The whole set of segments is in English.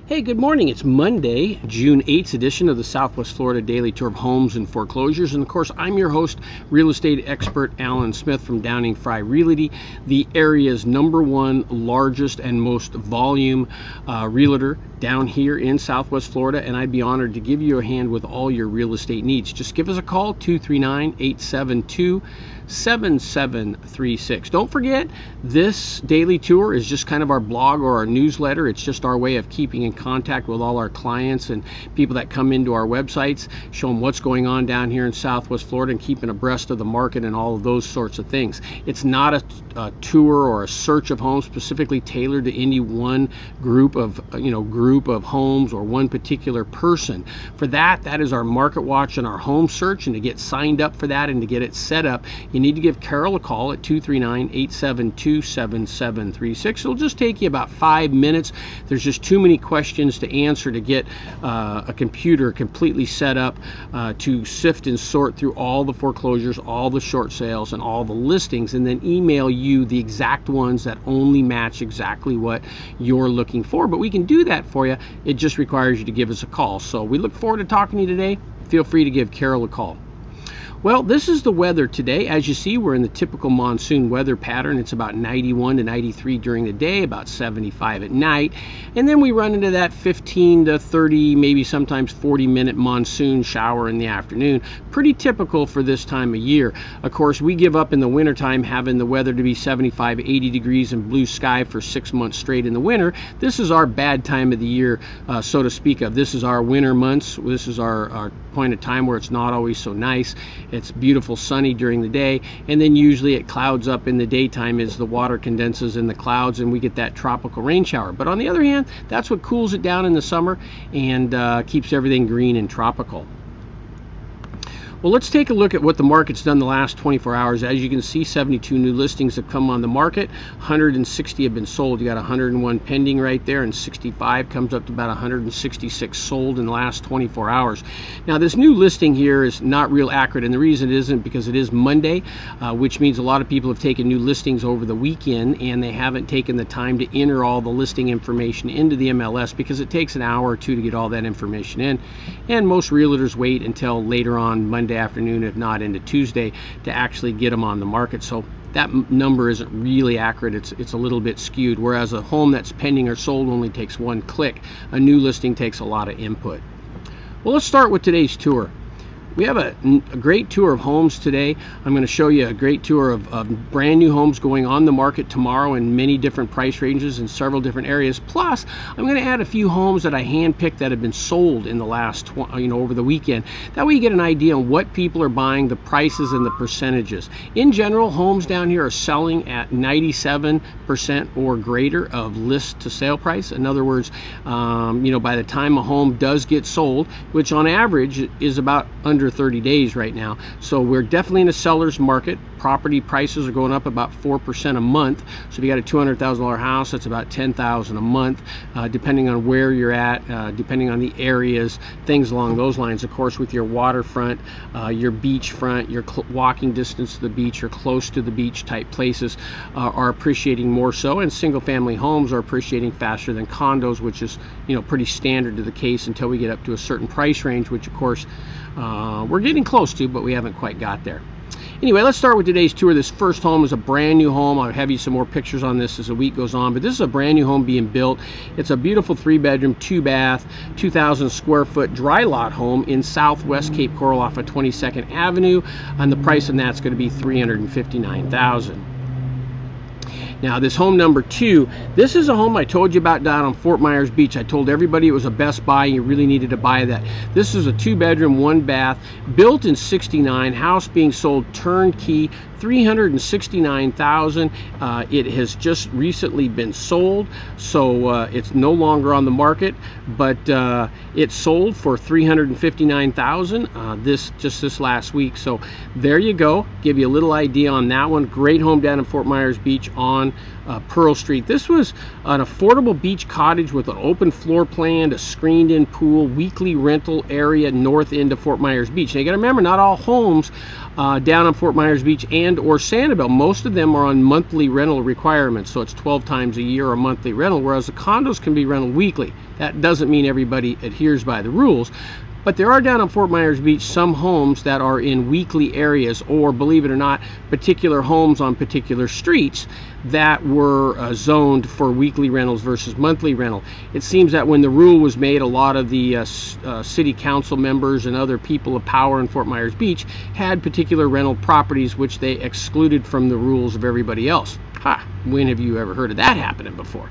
Hey, good morning. It's Monday, June 8th edition of the Southwest Florida Daily Tour of Homes and Foreclosures. And of course, I'm your host, real estate expert Alan Smith from Downing Fry Realty, the area's #1 largest and most volume realtor down here in Southwest Florida. And I'd be honored to give you a hand with all your real estate needs. Just give us a call, 239-872-7736. Don't forget, this daily tour is just kind of our blog or our newsletter. It's just our way of keeping in contact with all our clients and people that come into our websites, show them what's going on down here in Southwest Florida and keeping abreast of the market and all of those sorts of things. It's not a tour or a search of homes specifically tailored to any one group of homes or one particular person. For that is our market watch and our home search. And to get signed up for that and to get it set up, you need to give Carol a call at 239-872-7736. It'll just take you about 5 minutes. There's just too many questions to answer to get a computer completely set up to sift and sort through all the foreclosures, all the short sales, and all the listings, and then email you the exact ones that only match exactly what you're looking for. But we can do that for you. It just requires you to give us a call. So we look forward to talking to you today. Feel free to give Carol a call. Well, this is the weather today. As you see, we're in the typical monsoon weather pattern. It's about 91 to 93 during the day, about 75 at night. And then we run into that 15 to 30, maybe sometimes 40-minute monsoon shower in the afternoon. Pretty typical for this time of year. Of course, we give up in the wintertime having the weather to be 75, 80 degrees and blue sky for 6 months straight in the winter. This is our bad time of the year, so to speak of. This is our winter months. This is our point of time where it's not always so nice. It's beautiful sunny during the day, and then usually it clouds up in the daytime as the water condenses in the clouds and we get that tropical rain shower. But on the other hand, that's what cools it down in the summer and keeps everything green and tropical. Well, let's take a look at what the market's done the last 24 hours. As you can see, 72 new listings have come on the market. 160 have been sold. You got 101 pending right there, and 65 comes up to about 166 sold in the last 24 hours. Now, this new listing here is not real accurate, and the reason it isn't because it is Monday, which means a lot of people have taken new listings over the weekend, and they haven't taken the time to enter all the listing information into the MLS because it takes an hour or two to get all that information in, and most realtors wait until later on Monday afternoon, if not into Tuesday, to actually get them on the market. So that number isn't really accurate. It's a little bit skewed. Whereas a home that's pending or sold only takes one click, a new listing takes a lot of input. Well, let's start with today's tour. We have a great tour of homes today. I'm going to show you a great tour of brand new homes going on the market tomorrow in many different price ranges in several different areas. Plus, I'm going to add a few homes that I handpicked that have been sold in the last, over the weekend. That way you get an idea on what people are buying, the prices, and the percentages. In general, homes down here are selling at 97% or greater of list to sale price. In other words, by the time a home does get sold, which on average is about under 30 days right now. So we're definitely in a seller's market. Property prices are going up about 4% a month. So if you got a $200,000 house, that's about $10,000 a month, depending on where you're at, depending on the areas, things along those lines. Of course, with your waterfront, your beachfront, your walking distance to the beach or close to the beach type places are appreciating more so, and single-family homes are appreciating faster than condos, which is pretty standard to the case until we get up to a certain price range, which of course we're getting close to, but we haven't quite got there. Anyway, let's start with today's tour. This first home is a brand new home. I'll have you some more pictures on this as the week goes on, but this is a brand new home being built. It's a beautiful 3-bedroom, 2-bath, 2,000 square foot dry lot home in Southwest Cape Coral off of 22nd Avenue, and the price on that's going to be $359,000. Now this home number 2, this is a home I told you about down on Fort Myers Beach. I told everybody it was a best buy and you really needed to buy that. This is a 2-bedroom, 1-bath, built in '69, house being sold turnkey, $369,000. It has just recently been sold, so it's no longer on the market, but it sold for $359,000 this last week. So there you go. Give you a little idea on that one. Great home down in Fort Myers Beach on Pearl Street. This was an affordable beach cottage with an open floor plan, a screened-in pool, weekly rental area north end of Fort Myers Beach. Now you got to remember, not all homes down on Fort Myers Beach and or Sanibel, most of them are on monthly rental requirements, so it's 12 times a year a monthly rental, whereas the condos can be rented weekly. That doesn't mean everybody adheres by the rules, but there are down on Fort Myers Beach some homes that are in weekly areas, or believe it or not, particular homes on particular streets that were zoned for weekly rentals versus monthly rental. It seems that when the rule was made, a lot of the city council members and other people of power in Fort Myers Beach had particular rental properties which they excluded from the rules of everybody else. When have you ever heard of that happening before?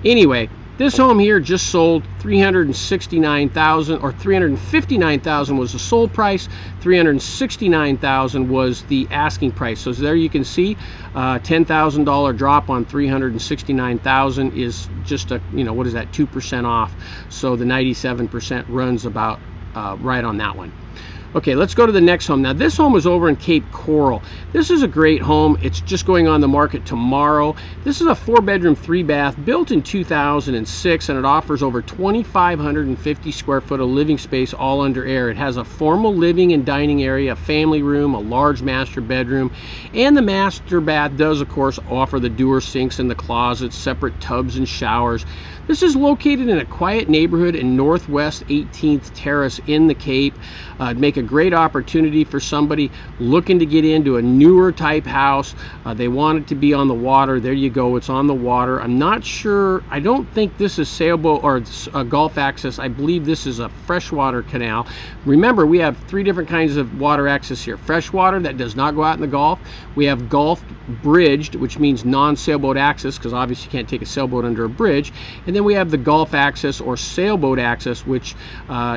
Anyway, this home here just sold $369,000, or $359,000 was the sold price. $369,000 was the asking price. So there you can see, $10,000 drop on $369,000 is just a, what is that, 2% off. So the 97% runs about right on that one. Okay, let's go to the next home. Now this home is over in Cape Coral. This is a great home. It's just going on the market tomorrow. This is a 4-bedroom, 3-bath, built in 2006, and it offers over 2,550 square foot of living space, all under air. It has a formal living and dining area, a family room, a large master bedroom, and the master bath does, of course, offer the dual sinks and the closets, separate tubs and showers. This is located in a quiet neighborhood in Northwest 18th Terrace in the Cape. Make a great opportunity for somebody looking to get into a newer type house. They want it to be on the water. There you go, it's on the water. I'm not sure, I don't think this is sailboat or Gulf access. I believe this is a freshwater canal. Remember, we have 3 different kinds of water access here. Freshwater that does not go out in the Gulf. We have Gulf bridged, which means non-sailboat access, because obviously you can't take a sailboat under a bridge. And then we have the Gulf access or sailboat access, which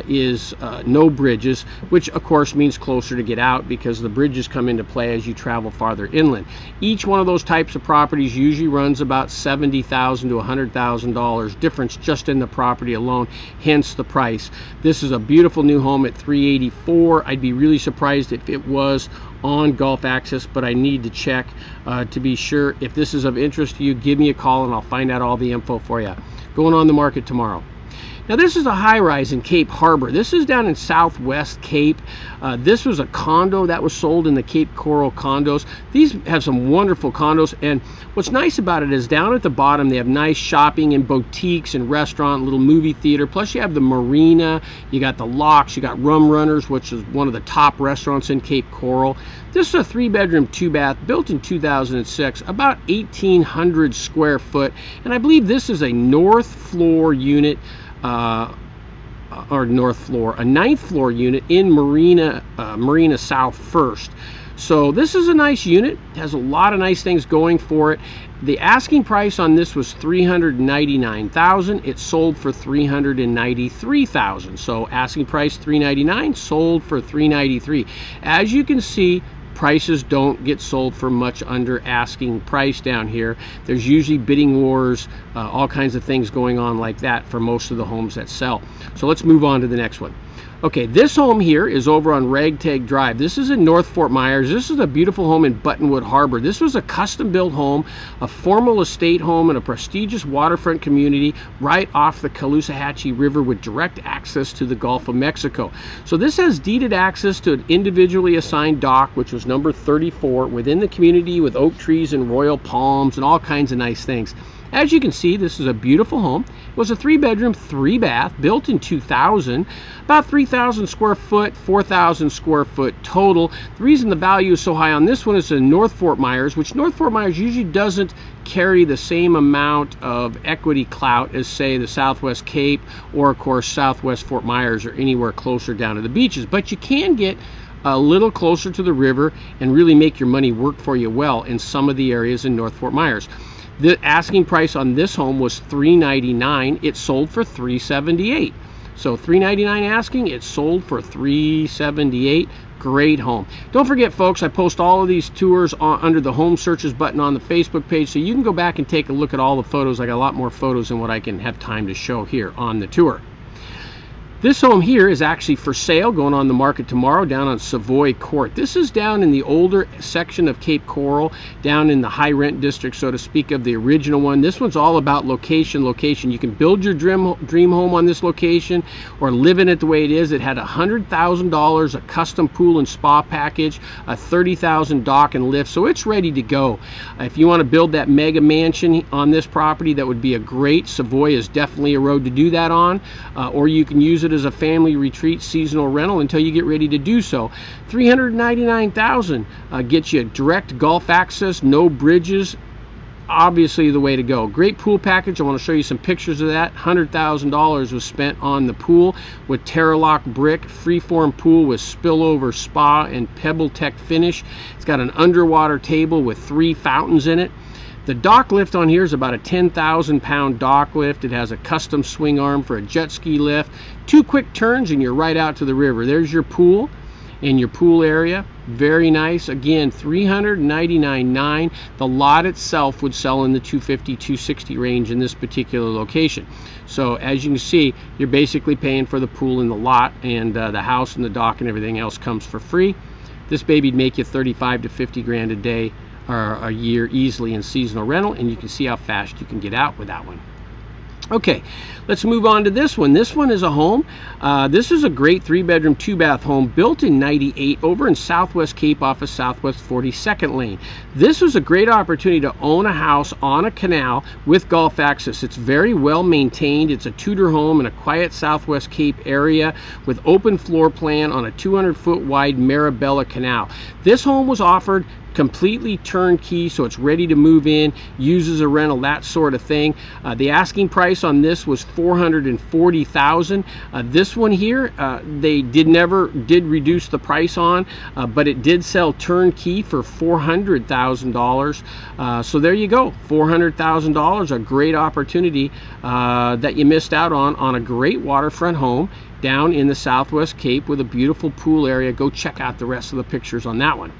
is no bridges, which of course means closer to get out, because the bridges come into play as you travel farther inland. Each one of those types of properties usually runs about $70,000 to $100,000 difference just in the property alone, hence the price. This is a beautiful new home at $384,000. I'd be really surprised if it was on Gulf access, but I need to check to be sure. If this is of interest to you, give me a call and I'll find out all the info for you. Going on the market tomorrow. Now this is a high-rise in Cape Harbor. This is down in Southwest Cape. This was a condo that was sold in the Cape Coral condos. These have some wonderful condos, and what's nice about it is down at the bottom they have nice shopping and boutiques and restaurant, little movie theater, plus you have the marina, you got the locks, you got Rum Runners, which is one of the top restaurants in Cape Coral. This is a 3-bedroom, 2-bath, built in 2006, about 1,800 square foot, and I believe this is a north floor unit, or north floor, a 9th floor unit in Marina South First. So this is a nice unit, has a lot of nice things going for it. The asking price on this was $399,000. It sold for $393,000. So asking price $399,000, sold for $393,000. As you can see, prices don't get sold for much under asking price down here. There's usually bidding wars, all kinds of things going on like that for most of the homes that sell. So let's move on to the next one. Okay, this home here is over on Ragtag Drive. This is in North Fort Myers. This is a beautiful home in Buttonwood Harbor. This was a custom-built home, a formal estate home in a prestigious waterfront community right off the Caloosahatchee River with direct access to the Gulf of Mexico. So this has deeded access to an individually assigned dock, which was number 34, within the community with oak trees and royal palms and all kinds of nice things. As you can see, this is a beautiful home. It was a 3-bedroom, 3-bath, built in 2000, about 3,000 square foot, 4,000 square foot total. The reason the value is so high on this one is in North Fort Myers, which North Fort Myers usually doesn't carry the same amount of equity clout as, say, the Southwest Cape or, of course, Southwest Fort Myers or anywhere closer down to the beaches. But you can get a little closer to the river and really make your money work for you well in some of the areas in North Fort Myers. The asking price on this home was $399. It sold for $378. So $399 asking, it sold for $378. Great home. Don't forget, folks, I post all of these tours under the home searches button on the Facebook page, so you can go back and take a look at all the photos. I got a lot more photos than what I can have time to show here on the tour. This home here is actually for sale, going on the market tomorrow down on Savoy Court. This is down in the older section of Cape Coral, down in the high rent district, so to speak, of the original one. This one's all about location. You can build your dream home on this location or live in it the way it is. It had $100,000, a custom pool and spa package, a $30,000 dock and lift, so it's ready to go. If you want to build that mega mansion on this property, that would be a great. Savoy is definitely a road to do that on, or you can use it as a family retreat seasonal rental until you get ready to do so. $399,000 gets you direct Gulf access, no bridges. Obviously the way to go. Great pool package. I want to show you some pictures of that. $100,000 was spent on the pool with Terralock brick, freeform pool with spillover spa and Pebble Tech finish. It's got an underwater table with 3 fountains in it. The dock lift on here is about a 10,000-pound dock lift. It has a custom swing arm for a jet ski lift, 2 quick turns, and you're right out to the river. There's your pool and your pool area. Very nice. Again, $399,900. The lot itself would sell in the $250, $260 range in this particular location. So as you can see, you're basically paying for the pool and the lot, and the house and the dock and everything else comes for free. This baby'd make you $35 to $50 grand a day or a year easily in seasonal rental, and you can see how fast you can get out with that one. Okay, let's move on to this one. This one is a home. This is a great 3-bedroom, 2-bath home built in '98 over in Southwest Cape off of Southwest 42nd Lane. This was a great opportunity to own a house on a canal with Gulf access. It's very well maintained. It's a Tudor home in a quiet Southwest Cape area with open floor plan on a 200-foot wide Marabella Canal. This home was offered completely turnkey, so it's ready to move in, uses a rental, that sort of thing. The asking price on this was $440,000. This one here, they never did reduce the price on, but it did sell turnkey for $400,000. So there you go, $400,000, a great opportunity that you missed out on a great waterfront home down in the Southwest Cape with a beautiful pool area. Go check out the rest of the pictures on that one.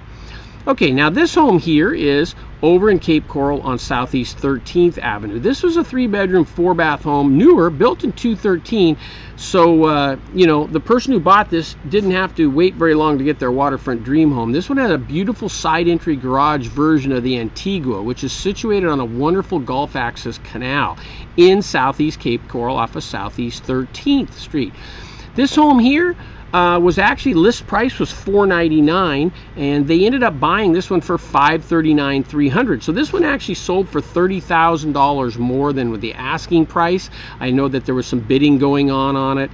Okay, now this home here is over in Cape Coral on Southeast 13th Avenue. This was a 3-bedroom, 4-bath home, newer, built in 2013. So, you know, the person who bought this didn't have to wait very long to get their waterfront dream home. This one had a beautiful side entry garage version of the Antigua, which is situated on a wonderful Gulf access canal in Southeast Cape Coral off of Southeast 13th Street. This home here was actually, list price was $499, and they ended up buying this one for $539,300. So this one actually sold for $30,000 more than with the asking price. I know that there was some bidding going on it,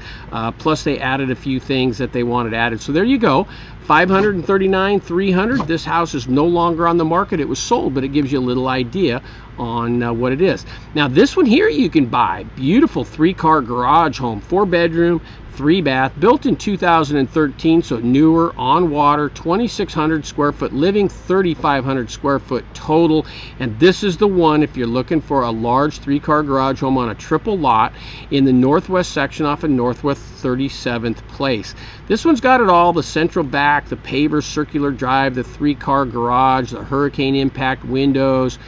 plus they added a few things that they wanted added. So there you go, $539,300. This house is no longer on the market. It was sold, but it gives you a little idea on what it is. Now this one here you can buy. Beautiful 3-car garage home, 4-bedroom, 3-bath, built in 2013, so newer, on water, 2,600 square foot living, 3,500 square foot total. And this is the one if you're looking for a large 3-car garage home on a triple lot in the northwest section off of Northwest 37th Place. This one's got it all: the central back, the paver circular drive, the 3-car garage, the hurricane impact windows.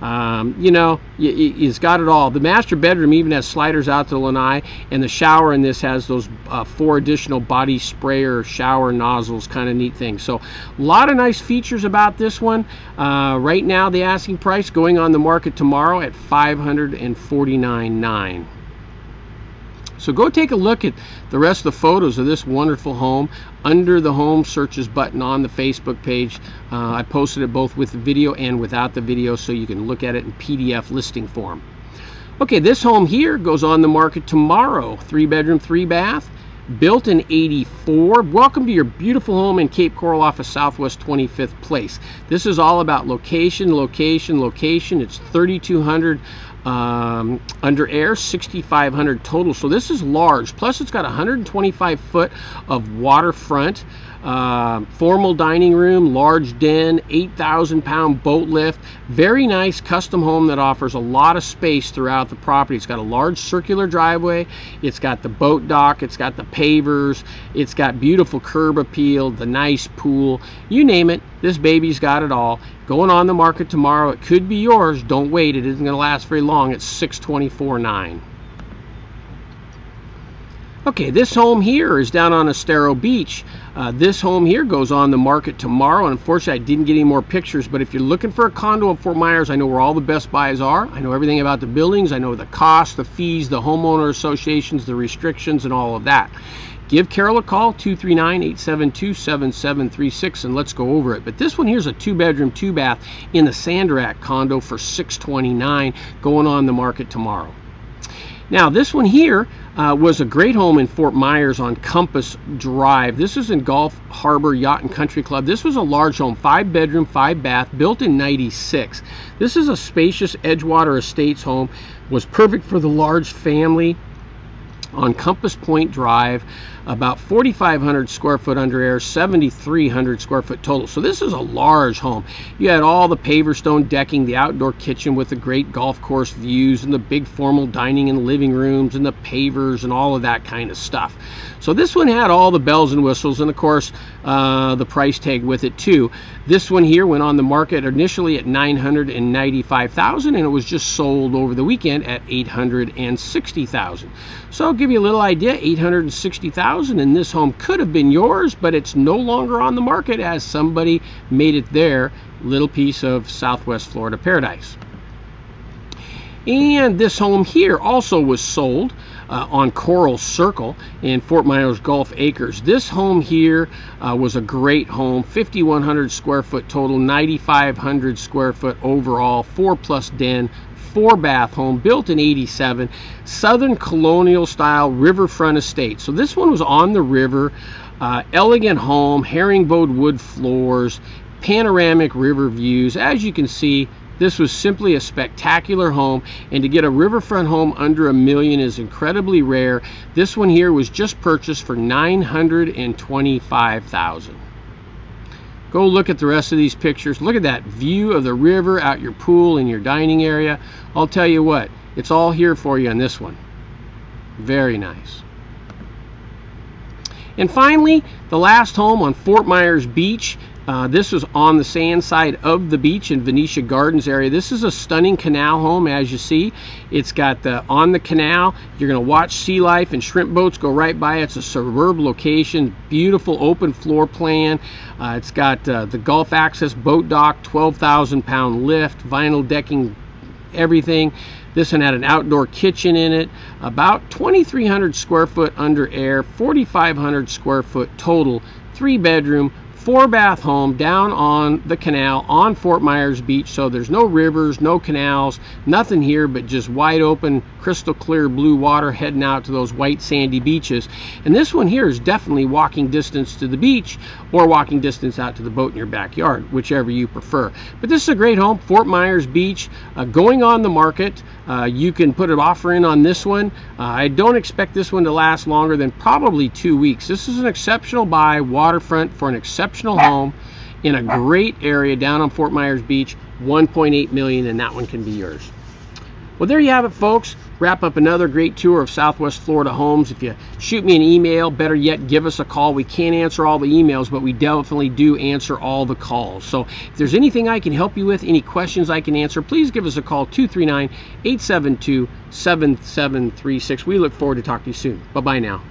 You know, it's got it all. The master bedroom even has sliders out to the lanai, and the shower in this has those 4 additional body sprayer shower nozzles, kind of neat thing. So a lot of nice features about this one. Right now the asking price going on the market tomorrow at $549,900. So go take a look at the rest of the photos of this wonderful home under the home searches button on the Facebook page. I posted it both with the video and without the video, so you can look at it in PDF listing form. Okay, this home here goes on the market tomorrow. 3-bedroom, 3-bath, built in '84. Welcome to your beautiful home in Cape Coral off of Southwest 25th Place. This is all about location, location, location. It's 3,200 under air, 6,500 total. So this is large. Plus it's got 125 foot of waterfront formal dining room, large den, 8,000-pound boat lift. Very nice custom home that offers a lot of space throughout the property. It's got a large circular driveway. It's got the boat dock. It's got the pavers. It's got beautiful curb appeal, the nice pool. You name it, this baby's got it all. Going on the market tomorrow. It could be yours. Don't wait. It isn't going to last very long. It's $624,900. Okay, this home here is down on Estero Beach. This home here goes on the market tomorrow, and unfortunately I didn't get any more pictures, but if you're looking for a condo in Fort Myers, I know where all the Best Buys are. I know everything about the buildings. I know the costs, the fees, the homeowner associations, the restrictions, and all of that. Give Carol a call, 239-872-7736, and let's go over it. But this one here is a 2-bedroom, 2-bath in the Sanderack condo for $629,000, going on the market tomorrow. Now, this one here was a great home in Fort Myers on Compass Drive. This is in Gulf Harbor Yacht and Country Club. This was a large home, 5-bedroom, 5-bath, built in '96. This is a spacious Edgewater Estates home. Was perfect for the large family on Compass Point Drive. About 4,500 square foot under air, 7,300 square foot total. So this is a large home. You had all the paver stone decking, the outdoor kitchen with the great golf course views, and the big formal dining and living rooms, and the pavers and all of that kind of stuff. So this one had all the bells and whistles, and of course the price tag with it too. This one here went on the market initially at $995,000, and it was just sold over the weekend at $860,000. So I'll give you a little idea, $860,000, and this home could have been yours, but it's no longer on the market as somebody made it their little piece of Southwest Florida paradise. And this home here also was sold on Coral Circle in Fort Myers Gulf Acres. This home here was a great home, 5,100 square foot total, 9,500 square foot overall, 4+ den, 4-bath home, built in '87, Southern colonial style riverfront estate. So this one was on the river, elegant home, herringbone wood floors, panoramic river views. As you can see, this was simply a spectacular home, and to get a riverfront home under $1 million is incredibly rare. This one here was just purchased for $925,000. Go look at the rest of these pictures. Look at that view of the river out your pool and your dining area. I'll tell you what, it's all here for you on this one. Very nice. And finally, the last home on Fort Myers Beach. This was on the sand side of the beach in Venetia Gardens area. This is a stunning canal home, as you see. It's got on the canal. You're going to watch sea life and shrimp boats go right by. It's a superb location, beautiful open floor plan. It's got the Gulf Access boat dock, 12,000-pound lift, vinyl decking, everything. This one had an outdoor kitchen in it, about 2,300 square foot under air, 4,500 square foot total, 3-bedroom, 4-bath home down on the canal on Fort Myers Beach. So there's no rivers, no canals, nothing here but just wide open, crystal clear blue water heading out to those white sandy beaches. And this one here is definitely walking distance to the beach or walking distance out to the boat in your backyard, whichever you prefer. But this is a great home, Fort Myers Beach, going on the market. You can put an offer in on this one. I don't expect this one to last longer than probably 2 weeks. This is an exceptional buy, waterfront for an exceptional home in a great area down on Fort Myers Beach, $1.8 million, and that one can be yours. Well, there you have it, folks. Wrap up another great tour of Southwest Florida homes. If you shoot me an email, better yet, give us a call. We can't answer all the emails, but we definitely do answer all the calls. So if there's anything I can help you with, any questions I can answer, please give us a call, 239-872-7736. We look forward to talking to you soon. Bye-bye now.